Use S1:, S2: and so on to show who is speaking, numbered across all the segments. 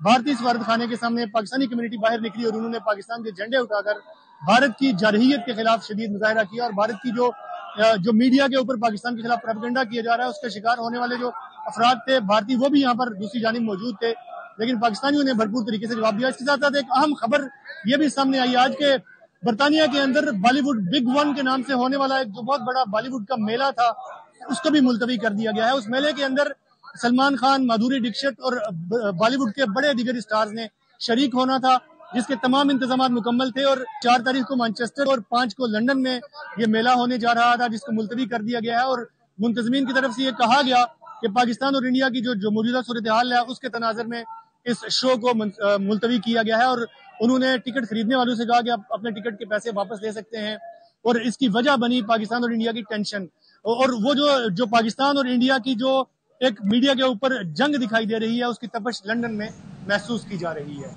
S1: بھارتی سفارت خانے کے سامنے پاکستانی کمیونٹی باہر نکلی اور انہوں نے پاکستان کے جھنڈے اٹھا کر بھارت کی جارحیت کے خلاف شدید مظاہرہ کیا، اور بھارت کی جو میڈیا کے اوپر پاکستان کے خلاف پروپیگنڈا کیا جا رہا ہے اس کے شکار ہونے والے جو افراد تھے بھارتی، وہ بھی یہاں پر دوسری جانب موجود تھے، لیکن پاکستانیوں نے بھرپور طریقے سے جواب دیا۔ اس کے ساتھ ساتھ ایک اہم خبر یہ بھی سامنے آئی آج کے برطانیہ کے اندر بالی ووڈ بگ ون کے نام سے ہونے والا ایک جو بہت بڑا بالی ووڈ کا میلہ تھا اس کو بھی ملتوی کر دیا گیا ہے۔ اس میلے کے اندر سلمان خان، مادھوری ڈکشت اور بالی ووڈ کے بڑے دیگر اسٹارز نے شریک ہونا تھا، جس کے تمام انتظامات مکمل تھے، اور 4 تاریخ کو مانچسٹر اور 5 کو لندن میں یہ میلہ ہونے جا رہا تھا جس کو ملتوی کر دیا گیا ہے، اور منتظمین کی طرف سے یہ کہا گیا کہ پاکستان اور انڈیا کی جو موجودہ صورتحال ہے اس کے تناظر میں اس شو کو ملتوی کیا گیا ہے، اور انہوں نے ٹکٹ خریدنے والوں سے کہا کہ آپ اپنے ٹکٹ کے پیسے واپس لے سکتے ہیں، اور اس کی وجہ بنی پاکستان اور انڈیا کی ٹینشن، اور وہ جو پاکستان اور انڈیا کی جو ایک میڈیا کے اوپر جنگ دکھائی دے رہی ہے اس کی تپش لندن میں محسوس کی جا رہی ہے۔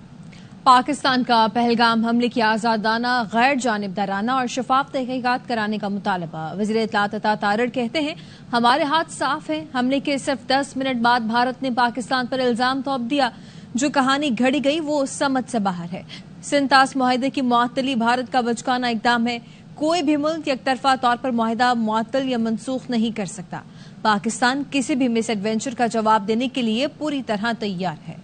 S2: پاکستان کا پہلگام حملے کی آزادانہ، غیر جانبدارانہ اور شفاف تحقیقات کرانے کا مطالبہ۔ وزیر اطلاعات عطا تارڑ کہتے ہیں ہمارے ہاتھ صاف ہیں، حملے کے صرف 10 منٹ بعد بھارت نے پاکستان پر الزام تھوپ دیا، جو کہانی گھڑی گئی وہ سمجھ سے باہر ہے۔ سنتاس معاہدے کی معطلی بھارت کا بچکانہ اقدام ہے، کوئی بھی ملک یک طرفہ طور پر معاہدہ معطل یا منسوخ نہیں کر سکتا۔ پاکستان کسی بھی مس ایڈوینچر کا جواب دینے کے لیے پوری طرح تیار ہے۔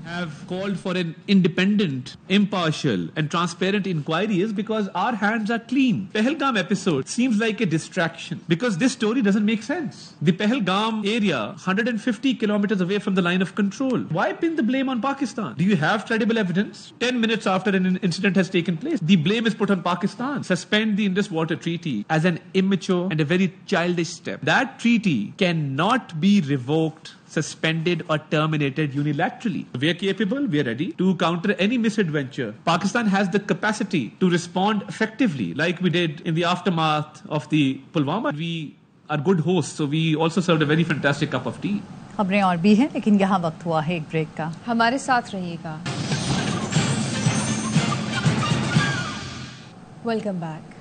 S3: have called for an independent, impartial and transparent inquiry is because our hands are clean. Pahalgam episode seems like a distraction because this story doesn't make sense. The Pahalgam area, 150 kilometers away from the line of control. Why pin the blame on Pakistan? Do you have credible evidence? 10 minutes after an incident has taken place, the blame is put on Pakistan. Suspend the Indus Water Treaty as an immature and a very childish step. That treaty cannot be revoked, suspended or terminated unilaterally. We are capable, we are ready to counter any misadventure. Pakistan has the capacity to respond effectively like we did in the aftermath of the Pulwama. We are good hosts, so we also served a very fantastic cup of tea.
S4: خبریں اور بھی ہیں لیکن یہاں وقت ہوا ہے ایک بریک کا،
S2: ہمارے ساتھ رہیے گا۔ Welcome back.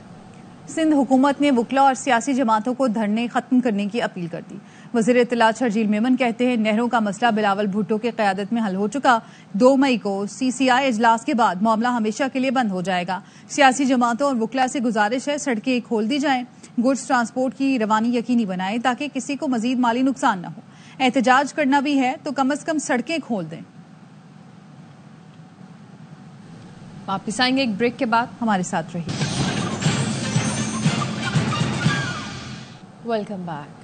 S4: سندھ حکومت نے وکلا اور سیاسی جماعتوں کو دھرنے ختم کرنے کی اپیل کر دی۔ وزیر اطلاعات شرجیل میمن کہتے ہیں نہروں کا مسئلہ بلاول بھٹو کی قیادت میں حل ہو چکا، 2 مئی کو CCI اجلاس کے بعد معاملہ ہمیشہ کے لیے بند ہو جائے گا۔ سیاسی جماعتوں اور وکلا سے گزارش ہے سڑکیں کھول دی جائیں، گڈز ٹرانسپورٹ کی روانی یقینی بنائیں تاکہ کسی کو مزید مالی نقصان نہ ہو، احتجاج کرنا بھی ہے تو کم از کم سڑکیں کھول دیں۔
S2: واپس آئیں گے ایک بریک کے بعد،
S4: ہمارے ساتھ رہیے۔
S2: Welcome back.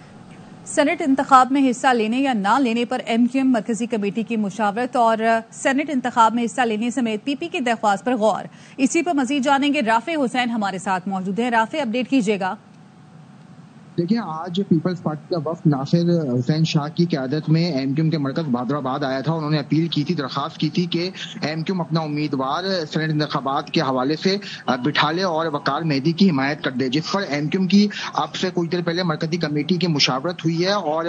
S4: سینٹ انتخاب میں حصہ لینے یا نہ لینے پر MQM مرکزی کمیٹی کی مشاورت اور سینٹ انتخاب میں حصہ لینے سمیت PP کی درخواست پر غور۔ اسی پر مزید جانیں گے، رافع حسین ہمارے ساتھ موجود ہیں۔ رافع، اپڈیٹ کیجیے گا۔
S5: دیکھیں، آج پیپلز پارٹی کا وفد ناصر حسین شاہ کی قیادت میں MQM کے مرکز بہادرآباد آیا تھا۔ انہوں نے اپیل کی تھی، درخواست کی تھی کہ MQM اپنا امیدوار سینٹ انتخابات کے حوالے سے بٹھا لے اور وقار مہدی کی حمایت کر دے، جس پر MQM کی اب سے کچھ دیر پہلے مرکزی کمیٹی کی مشاورت ہوئی ہے، اور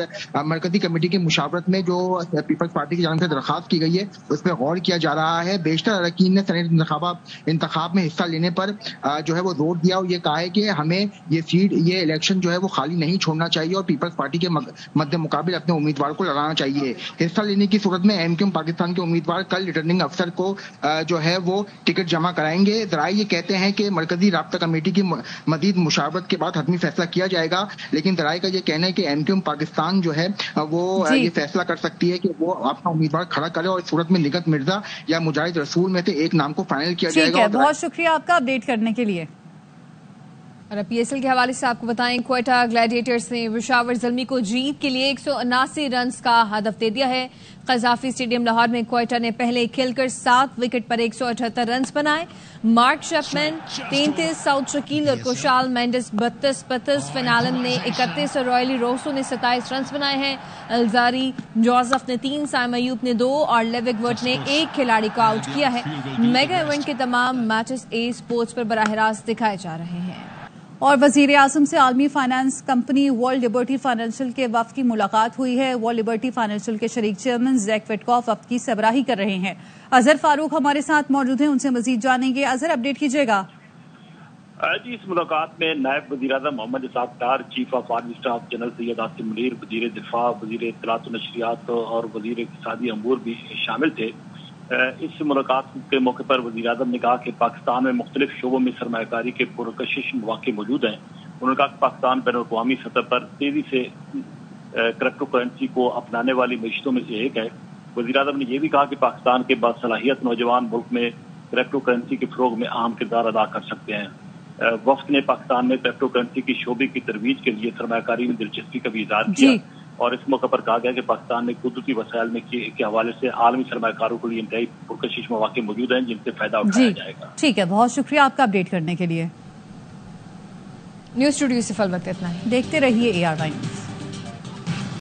S5: مرکزی کمیٹی کی مشاورت میں جو پیپلز پارٹی کی جانب سے درخواست کی گئی ہے اس پہ غور کیا جا رہا ہے۔ بیشتر اراکین نے سینٹ انتخاب میں حصہ لینے پر جو ہے وہ زور دیا اور یہ کہا ہے کہ ہمیں یہ سیٹ، یہ الیکشن جو ہے وہ خالی نہیں چھوڑنا چاہیے اور پیپلز پارٹی کے مد مقابل اپنے امیدوار کو لڑانا چاہیے۔ حصہ لینے کی صورت میں MQM پاکستان کے امیدوار کل ریٹرننگ افسر کو جو ہے وہ ٹکٹ جمع کرائیں گے۔ ذرائع یہ کہتے ہیں کہ مرکزی رابطہ کمیٹی کی مزید مشاورت کے بعد حتمی فیصلہ کیا جائے گا، لیکن ذرائع کا یہ کہنا ہے کہ MQM پاکستان جو ہے وہ یہ فیصلہ کر سکتی ہے کہ وہ اپنا امیدوار کھڑا کرے اور اس صورت میں نگہت مرزا یا مجاہد رسول میں سے ایک نام کو فائنل کیا جائے گا۔
S4: بہت شکریہ آپ کا اپڈیٹ کرنے کے لیے۔
S2: اور اب PSL کے حوالے سے آپ کو بتائیں، کوئٹہ گلیڈیٹرز نے پشاور زلمی کو جیت کے لیے 179 رنز کا ہدف دے دیا ہے۔ قذافی اسٹیڈیم لاہور میں کوئٹہ نے پہلے کھیل کر 7 وکٹ پر 178 رنز بنائے۔ مارک شیپمین 33، ساؤتھ شکیل اور کوشال مینڈس 32، فنالن نے 31 اور رائلی روسو نے 27 رنز بنائے ہیں۔ الزاری جوزف نے 3، سائم ایوب نے 2 اور لیوک ورٹ نے 1 کھلاڑی کو آؤٹ کیا ہے۔ میگا ایونٹ کے تمام میچز اسپورٹس پر براہ راست دکھائے جا رہے ہیں۔
S4: اور وزیر اعظم سے عالمی finance company world Liberty financial کے وفد کی ملاقات ہوئی ہے۔ ورلڈ لبرٹی فائنینشل کے شریک چیئرمین زیک وٹکاف وفد کی سربراہی کر رہے ہیں۔ اظہر فاروق ہمارے ساتھ موجود ہیں، ان سے مزید جانیں گے۔ اظہر، اپڈیٹ کیجیے گا۔
S6: جی اس ملاقات میں نائب وزیر اعظم Muhammad Ishaq Dar, chief of army staff general Syed Asim Munir, وزیر دفاع، وزیر اطلاعات و نشریات اور وزیر اقتصادی امور بھی شامل تھے۔ اس ملاقات کے موقع پر وزیر اعظم نے کہا کہ پاکستان میں مختلف شعبوں میں سرمایہ کاری کے پرکشش مواقع موجود ہیں۔ انہوں نے کہا کہ پاکستان بین الاقوامی سطح پر تیزی سے کرپٹو کرنسی کو اپنانے والی معیشتوں میں سے ایک ہے۔ وزیر اعظم نے یہ بھی کہا کہ پاکستان کے باصلاحیت نوجوان ملک میں کرپٹو کرنسی کے فروغ میں اہم کردار ادا کر سکتے ہیں۔ وفد نے پاکستان میں کرپٹو کرنسی کی شعبے کی ترویج کے لیے سرمایہ کاری میں دلچسپی کا بھی اظہار کیا اور اس موقع پر کہا گیا کہ پاکستان میں قدرتی وسائل میں کے حوالے سے عالمی سرمایہ کاروں کے لیے انتہائی پرکشش مواقع موجود ہیں جن سے فائدہ اٹھایا جائے گا۔
S4: ٹھیک ہے، بہت شکریہ آپ کا اپڈیٹ کرنے کے لیے۔
S2: نیوز اسٹوڈیو سے فل وقت اتنا ہی،
S4: دیکھتے رہیے AR9۔